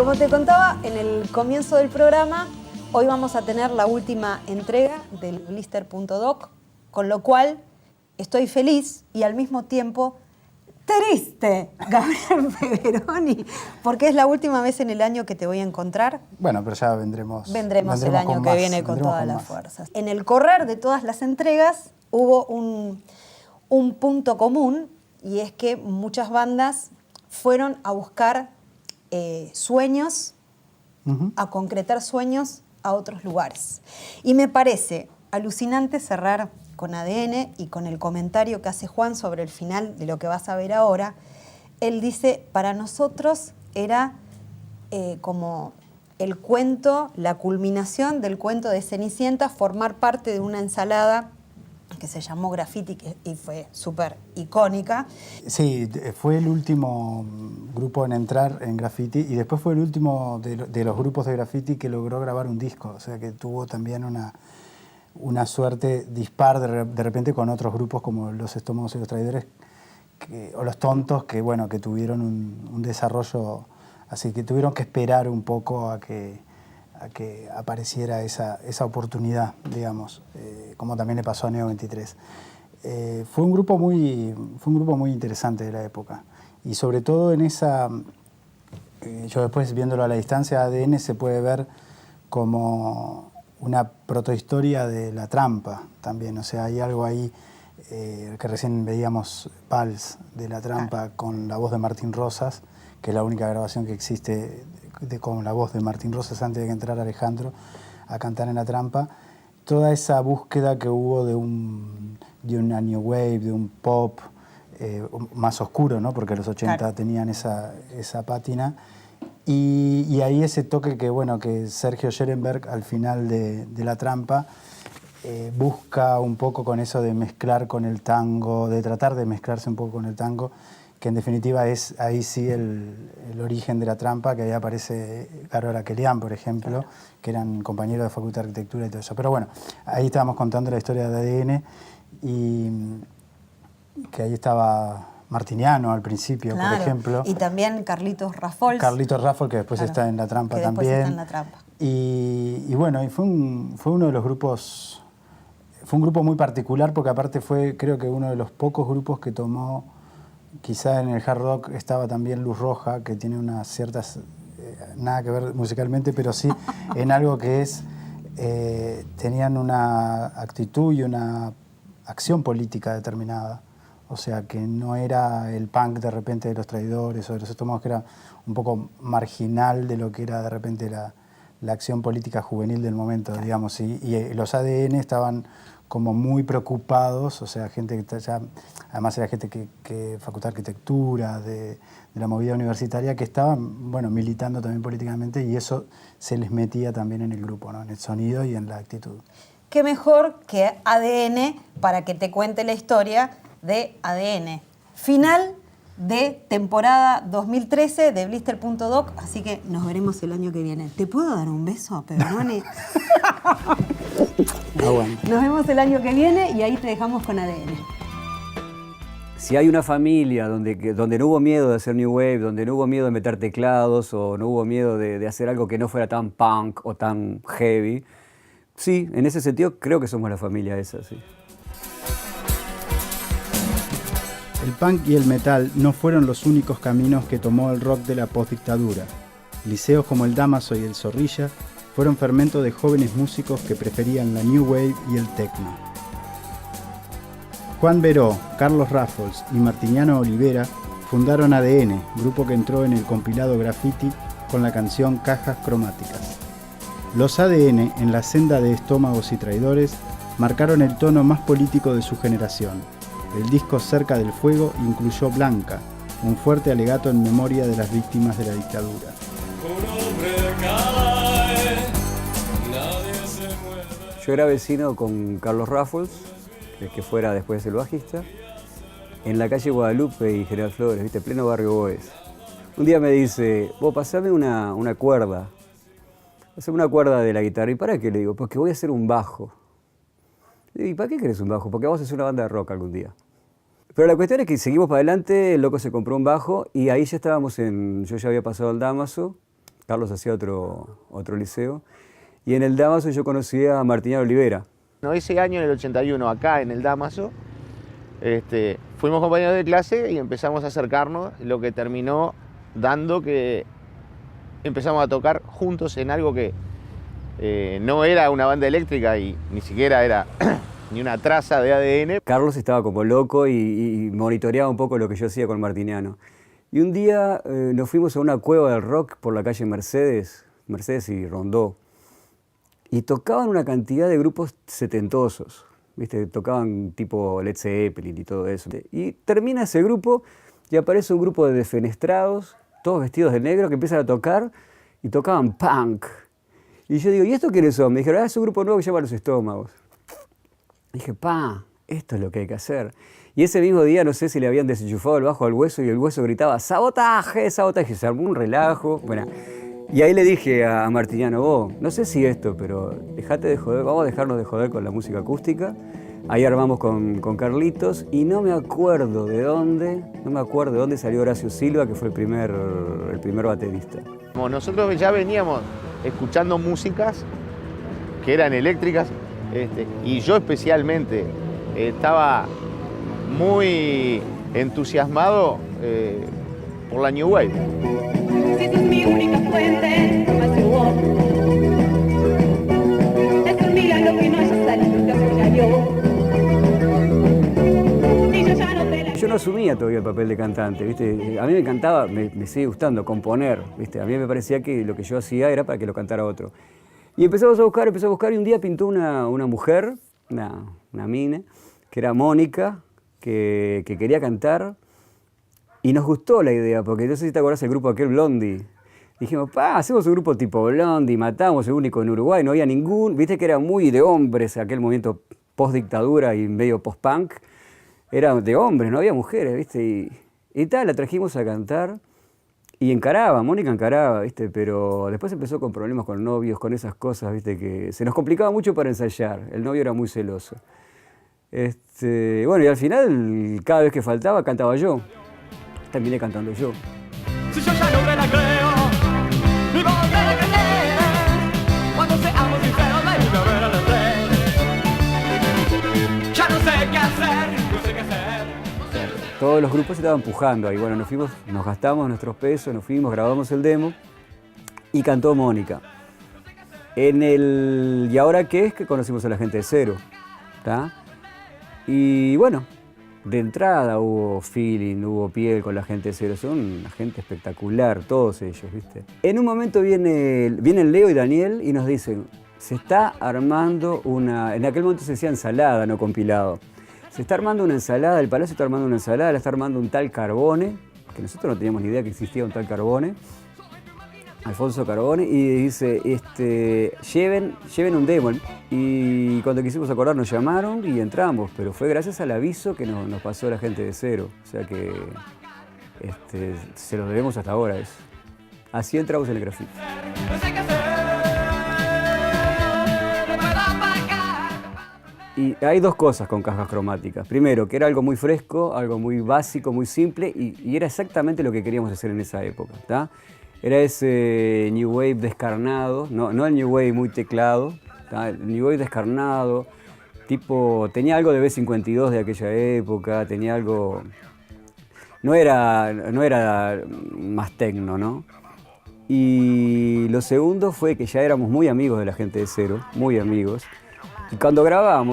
Como te contaba en el comienzo del programa, hoy vamos a tener la última entrega del Blister.doc, con lo cual estoy feliz y al mismo tiempo triste, Gabriel Peveroni, porque es la última vez en el año que te voy a encontrar. Bueno, pero ya vendremos el año que viene con todas las fuerzas. En el correr de todas las entregas hubo un punto común, y es que muchas bandas fueron a buscar sueños, a concretar sueños a otros lugares. Y me parece alucinante cerrar con ADN y con el comentario que hace Juan sobre el final de lo que vas a ver ahora. Él dice, para nosotros era como el cuento, la culminación del cuento de Cenicienta, formar parte de una ensalada que se llamó Graffiti y fue súper icónica. Sí, fue el último grupo en entrar en Graffiti y después fue el último de los grupos de Graffiti que logró grabar un disco, o sea que tuvo también una suerte dispar de repente con otros grupos como Los Estómagos y los Traidores o Los Tontos, que bueno, que tuvieron un desarrollo, así que tuvieron que esperar un poco a que apareciera esa oportunidad, digamos, como también le pasó a Neo 23. Fue un grupo muy interesante de la época, y sobre todo en esa, yo después viéndolo a la distancia, ADN se puede ver como una protohistoria de La Trampa también, o sea, hay algo ahí que recién veíamos, Pals de La Trampa, con la voz de Martín Rosas, que es la única grabación que existe con la voz de Martín Rosas antes de que entrara Alejandro a cantar en La Trampa. Toda esa búsqueda que hubo de una new wave, de un pop más oscuro, ¿no? Porque los 80 tenían esa pátina. Y ahí ese toque que Sergio Scherenberg al final de La Trampa busca un poco con eso de mezclar con el tango, de tratar de mezclarse un poco con el tango, que en definitiva es ahí sí el origen de La Trampa, que ahí aparece Caro Araquelian, por ejemplo, que eran compañeros de Facultad de Arquitectura y todo eso. Pero bueno, ahí estábamos contando la historia de ADN, y que ahí estaba Martiniano al principio, por ejemplo. Y también Carlitos Rafols. Carlitos Rafols, que después está en La Trampa también. Está en La Trampa. Y bueno, y fue uno de los grupos, fue un grupo muy particular, porque aparte fue, creo que uno de los pocos grupos que tomó, quizá en el hard rock estaba también Luz Roja, que tiene unas ciertas, nada que ver musicalmente, pero sí en algo que es, tenían una actitud y una acción política determinada. O sea, que no era el punk de repente de Los Traidores o de Los Estómagos, que era un poco marginal de lo que era de repente la acción política juvenil del momento, digamos. Y los ADN estaban como muy preocupados, o sea, gente que ya, además era gente que Facultad de Arquitectura, de la movida universitaria, que estaban, bueno, militando también políticamente, y eso se les metía también en el grupo, ¿no? En el sonido y en la actitud. ¿Qué mejor que ADN para que te cuente la historia de ADN? Final de temporada 2013 de Blister.doc, así que nos veremos el año que viene. ¿Te puedo dar un beso, Peveroni? Bueno. Nos vemos el año que viene y ahí te dejamos con ADN. Si hay una familia donde no hubo miedo de hacer New Wave, donde no hubo miedo de meter teclados o no hubo miedo de hacer algo que no fuera tan punk o tan heavy, sí, en ese sentido creo que somos la familia esa, sí. El punk y el metal no fueron los únicos caminos que tomó el rock de la postdictadura. Liceos como el Damaso y el Zorrilla fueron fermento de jóvenes músicos que preferían la new wave y el techno. Juan Veró, Carlos Rafols y Martiniano Olivera fundaron ADN, grupo que entró en el compilado Graffiti con la canción Cajas Cromáticas. Los ADN, en la senda de Estómagos y Traidores, marcaron el tono más político de su generación. El disco Cerca del Fuego incluyó Blanca, un fuerte alegato en memoria de las víctimas de la dictadura. Yo era vecino con Carlos Rafols, que fuera después el bajista, en la calle Guadalupe y General Flores, ¿viste? Pleno barrio Boes. Un día me dice, vos pasame una cuerda, haceme una cuerda de la guitarra. ¿Y para qué? Le digo, pues que voy a hacer un bajo. Le digo, ¿y para qué querés un bajo? Porque vamos a hacer una banda de rock algún día. Pero la cuestión es que seguimos para adelante, el loco se compró un bajo y ahí ya estábamos yo ya había pasado al Damaso, Carlos hacía otro liceo. Y en el Dámaso yo conocí a Martiniano Olivera. No, ese año, en el 81, acá en el Dámaso, fuimos compañeros de clase y empezamos a acercarnos, lo que terminó dando que empezamos a tocar juntos en algo que no era una banda eléctrica y ni siquiera era ni una traza de ADN. Carlos estaba como loco y monitoreaba un poco lo que yo hacía con Martiniano. Y un día nos fuimos a una cueva del rock por la calle Mercedes y Rondó. Y tocaban una cantidad de grupos setentosos, ¿viste? Tocaban tipo Led Zeppelin y todo eso. Y termina ese grupo y aparece un grupo de defenestrados, todos vestidos de negro, que empiezan a tocar y tocaban punk. Y yo digo, ¿y esto quiénes son? Me dijeron, es un grupo nuevo que se llama Los Estómagos. Y dije, esto es lo que hay que hacer. Y ese mismo día, no sé si le habían desenchufado el bajo al Hueso y el Hueso gritaba, ¡sabotaje, sabotaje! Se armó un relajo. Bueno, y ahí le dije a Martiniano, no sé si esto, pero dejate de joder, vamos a dejarnos de joder con la música acústica. Ahí armamos con Carlitos y no me acuerdo de dónde salió Horacio Silva, que fue el primer baterista. Como nosotros ya veníamos escuchando músicas que eran eléctricas, y yo especialmente estaba muy entusiasmado por la New Wave. Si esa es mi única fuente de información, es un milagro que no haya salido yo. Yo no asumía todavía el papel de cantante, ¿viste? A mí me encantaba, me sigue gustando componer, ¿viste? A mí me parecía que lo que yo hacía era para que lo cantara otro. Y empezamos a buscar y un día pintó una mujer, una mina, que era Mónica, que quería cantar. Y nos gustó la idea, porque no sé si te acordás del grupo aquel Blondie. Dijimos, hacemos un grupo tipo Blondie, matamos, el único en Uruguay, no había ningún, viste que era muy de hombres aquel movimiento post-dictadura y medio post-punk. Era de hombres, no había mujeres, viste, y tal, la trajimos a cantar y Mónica encaraba, viste, pero después empezó con problemas con novios, con esas cosas, viste, que se nos complicaba mucho para ensayar, el novio era muy celoso. Bueno, y al final, cada vez que faltaba, cantaba yo. Terminé cantando yo. Si yo ya no me la creo, ni vos me la crees. Cuando seamos sinceros, venime a ver al tren. Ya no sé qué hacer, Todos los grupos estaban empujando ahí. Bueno, nos gastamos nuestros pesos, nos fuimos, grabamos el demo y cantó Mónica. ¿Y ahora qué es? Que conocimos a la gente de Cero, ¿tá? Y bueno, de entrada hubo feeling, hubo piel con la gente de Cero. Son una gente espectacular, todos ellos, ¿viste? En un momento vienen Leo y Daniel y nos dicen, se está armando en aquel momento se decía ensalada, no compilado. Se está armando una ensalada, el Palacio está armando una ensalada, la está armando un tal Carbone, que nosotros no teníamos ni idea que existía un tal Carbone, Alfonso Carbone, y dice, lleven un demo. Y cuando quisimos acordar nos llamaron y entramos, pero fue gracias al aviso que nos pasó la gente de Cero. O sea que se lo debemos hasta ahora eso. Así entramos en el grafiti. Y hay dos cosas con Cajas Cromáticas. Primero, que era algo muy fresco, algo muy básico, muy simple, y era exactamente lo que queríamos hacer en esa época, ¿tá? Era ese New Wave descarnado, no el New Wave muy teclado, ¿tá? El New Wave descarnado, tenía algo de B52 de aquella época, tenía algo... No era más tecno, ¿no? Y lo segundo fue que ya éramos muy amigos de la gente de Cero, muy amigos. Y cuando grababa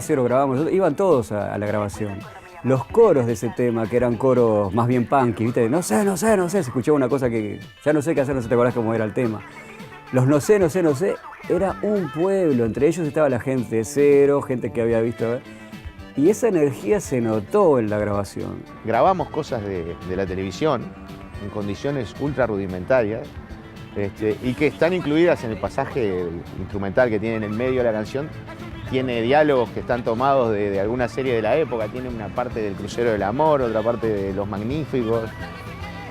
Cero, iban todos a la grabación. Los coros de ese tema, que eran coros más bien punky, ¿viste? No sé, se escuchaba una cosa que ya no sé qué hacer, no sé, te acordás cómo era el tema. Los no sé, era un pueblo, entre ellos estaba la gente de Cero, gente que había visto... Y esa energía se notó en la grabación. Grabamos cosas de la televisión en condiciones ultra rudimentarias, y que están incluidas en el pasaje instrumental que tiene en el medio de la canción. Tiene diálogos que están tomados de alguna serie de la época, tiene una parte del Crucero del Amor, otra parte de Los Magníficos,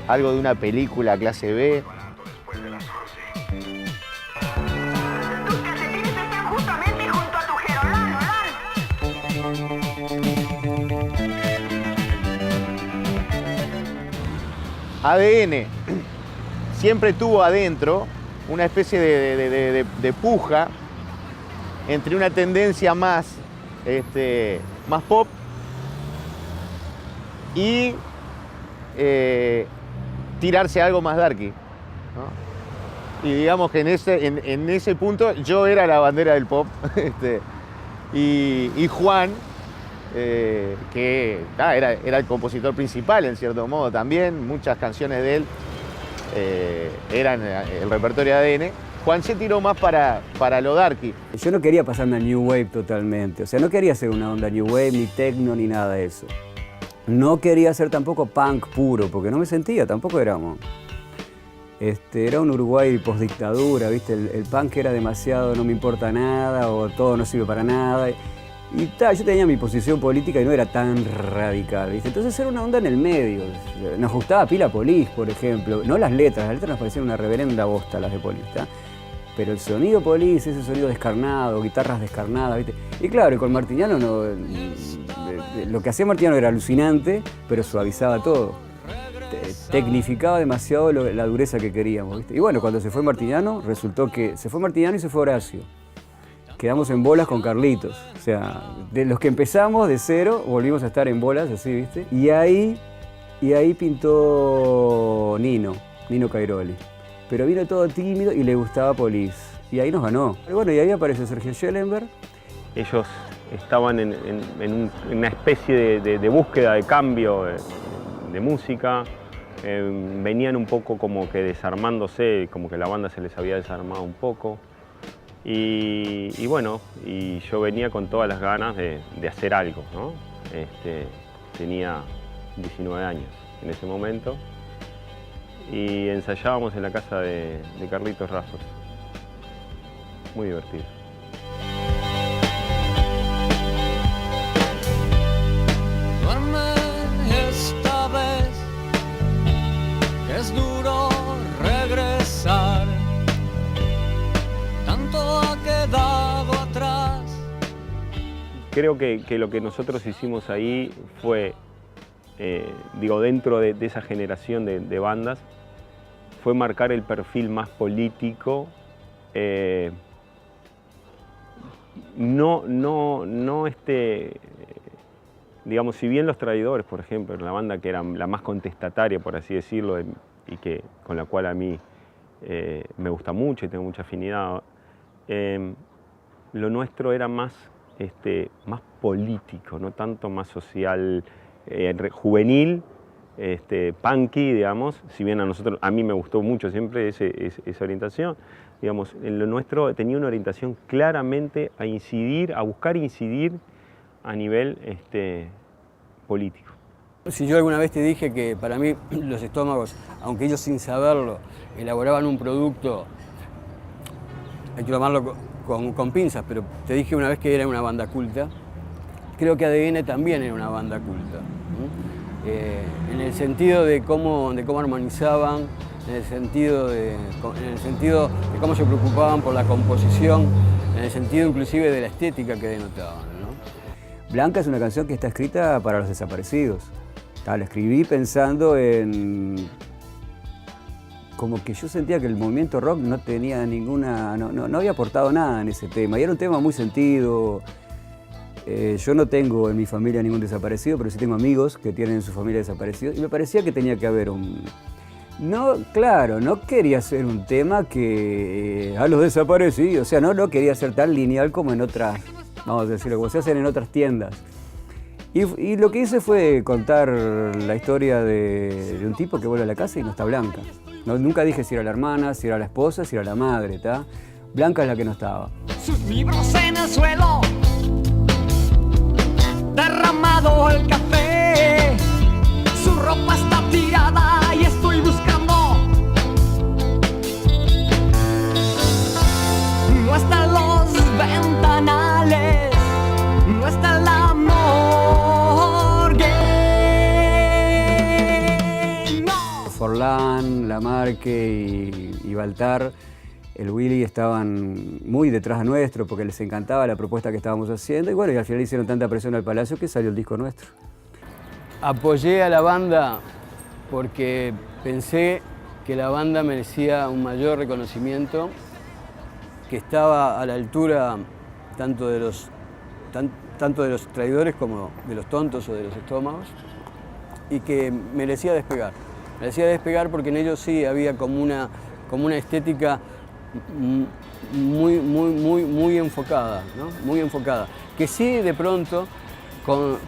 algo de una película clase B. ADN siempre tuvo adentro una especie de puja entre una tendencia más, más pop y tirarse a algo más darky, ¿no? Y digamos que en ese punto yo era la bandera del pop y Juan, que era el compositor principal en cierto modo también, muchas canciones de él eran el repertorio de ADN. Juan se tiró más para lo darky. Yo no quería pasarme a New Wave totalmente, o sea, no quería hacer una onda New Wave, ni techno, ni nada de eso. No quería hacer tampoco punk puro, porque no me sentía, tampoco éramos. Era un Uruguay postdictadura, ¿viste? El punk era demasiado, no me importa nada, o todo no sirve para nada. Y yo tenía mi posición política y no era tan radical, ¿viste? Entonces era una onda en el medio. Nos gustaba pila Police, por ejemplo. No las letras nos parecían una reverenda bosta las de Police, ¿tá? Pero el sonido Police, ese sonido descarnado, guitarras descarnadas, ¿viste? Y claro, con Martiniano lo que hacía Martiniano era alucinante, pero suavizaba todo. Tecnificaba demasiado la dureza que queríamos, ¿viste? Y bueno, cuando se fue Martiniano, resultó que se fue Martiniano y se fue Horacio. Quedamos en bolas con Carlitos. O sea, de los que empezamos de cero, volvimos a estar en bolas, así, ¿viste? Y ahí pintó Nino Cairoli. Pero vino todo tímido y le gustaba Police. Y ahí nos ganó. Y bueno, y ahí aparece Sergio Schellenberg. Ellos estaban en una especie de búsqueda de cambio de música. Venían un poco como que desarmándose, como que la banda se les había desarmado un poco. Y bueno, y yo venía con todas las ganas de hacer algo, ¿no? Tenía 19 años en ese momento y ensayábamos en la casa de Carlitos Raffles. Muy divertido. Duerme esta vez, que es duro regresar. Tanto ha quedado atrás. Creo que lo que nosotros hicimos ahí fue, dentro de esa generación de bandas, fue marcar el perfil más político. Digamos, si bien Los Traidores, por ejemplo, la banda que era la más contestataria, por así decirlo, y con la cual a mí me gusta mucho y tengo mucha afinidad, lo nuestro era más político, no tanto más social, juvenil, punky, digamos. Si bien a mí me gustó mucho siempre esa orientación, digamos, lo nuestro tenía una orientación claramente a buscar incidir a nivel político. Si yo alguna vez te dije que para mí los Estómagos, aunque ellos sin saberlo, elaboraban un producto, hay que tomarlo con pinzas, pero te dije una vez que era una banda culta, creo que ADN también era una banda culta. En el sentido de cómo armonizaban, en el sentido de cómo se preocupaban por la composición, en el sentido inclusive de la estética que denotaban, ¿no? Blanca es una canción que está escrita para los desaparecidos. La escribí pensando en... como que yo sentía que el movimiento rock no tenía no había aportado nada en ese tema. Y era un tema muy sentido. Yo no tengo en mi familia ningún desaparecido, pero sí tengo amigos que tienen en su familia desaparecidos. Y me parecía que tenía que haber no quería hacer un tema que a los desaparecidos. O sea, no quería ser tan lineal como en otras, vamos a decirlo, como se hacen en otras tiendas. Y lo que hice fue contar la historia de un tipo que vuelve a la casa y no está Blanca. Nunca dije si era la hermana, si era la esposa, si era la madre, ¿tá? Blanca es la que no estaba. Sus libros en el suelo, derramado el café, su ropa está tirada y estoy buscando. No están los ventanales, no está la morgue. No. Forlán, Lamarque y Baltar, el Willy estaban muy detrás nuestro porque les encantaba la propuesta que estábamos haciendo y bueno, y al final hicieron tanta presión al Palacio que salió el disco nuestro. Apoyé a la banda porque pensé que la banda merecía un mayor reconocimiento, que estaba a la altura tanto de los traidores como de los tontos o de los estómagos, y que merecía despegar. Merecía despegar porque en ellos sí había como una estética muy enfocada, ¿no? Muy enfocada, que sí de pronto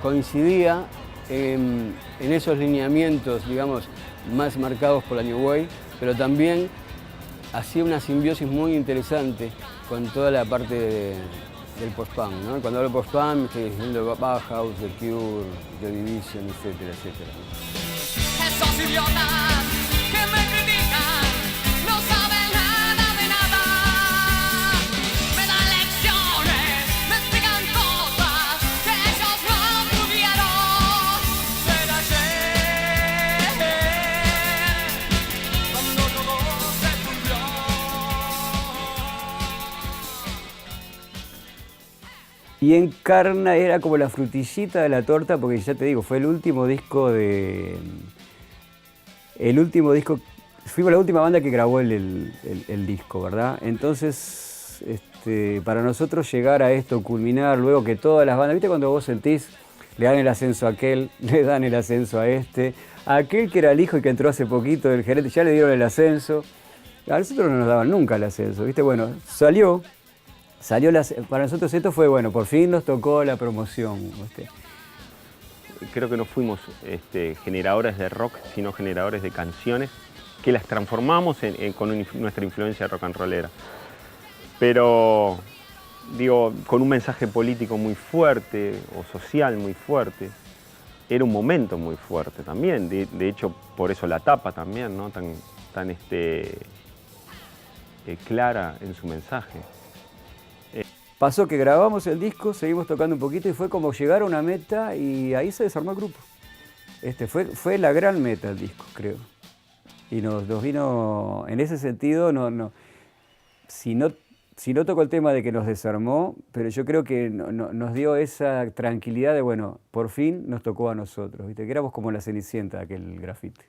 coincidía en esos lineamientos, digamos, más marcados por la New Wave, pero también hacía una simbiosis muy interesante con toda la parte del post-punk, ¿no? Cuando hablo de post-punk estoy diciendo Bauhaus, The Cure, The Division, etcétera, etcétera. Esos idiotas que me critican no saben nada de nada. Me dan lecciones, me explican cosas que ellos no pudieron ser ayer. Cuando todo se fundió. Y Encarna era como la frutillita de la torta, porque ya te digo, fue el último disco fuimos la última banda que grabó el disco, ¿verdad? Entonces, para nosotros llegar a esto, culminar, luego que todas las bandas, ¿viste cuando vos sentís, le dan el ascenso a aquel, le dan el ascenso a este, a aquel que era el hijo y que entró hace poquito del gerente, ya le dieron el ascenso, a nosotros no nos daban nunca el ascenso, ¿viste? Bueno, salió para nosotros esto fue, bueno, por fin nos tocó la promoción. Creo que no fuimos generadores de rock, sino generadores de canciones que las transformamos con nuestra influencia rock and rollera. Pero, digo, con un mensaje político muy fuerte o social muy fuerte. Era un momento muy fuerte también, de hecho, por eso la tapa también, ¿no? Tan clara en su mensaje. Pasó que grabamos el disco, seguimos tocando un poquito y fue como llegar a una meta y ahí se desarmó el grupo. Fue la gran meta el disco, creo. Y nos vino, en ese sentido, si no tocó el tema de que nos desarmó, pero yo creo que nos dio esa tranquilidad de, bueno, por fin nos tocó a nosotros, ¿viste? Que éramos como la Cenicienta de aquel grafite.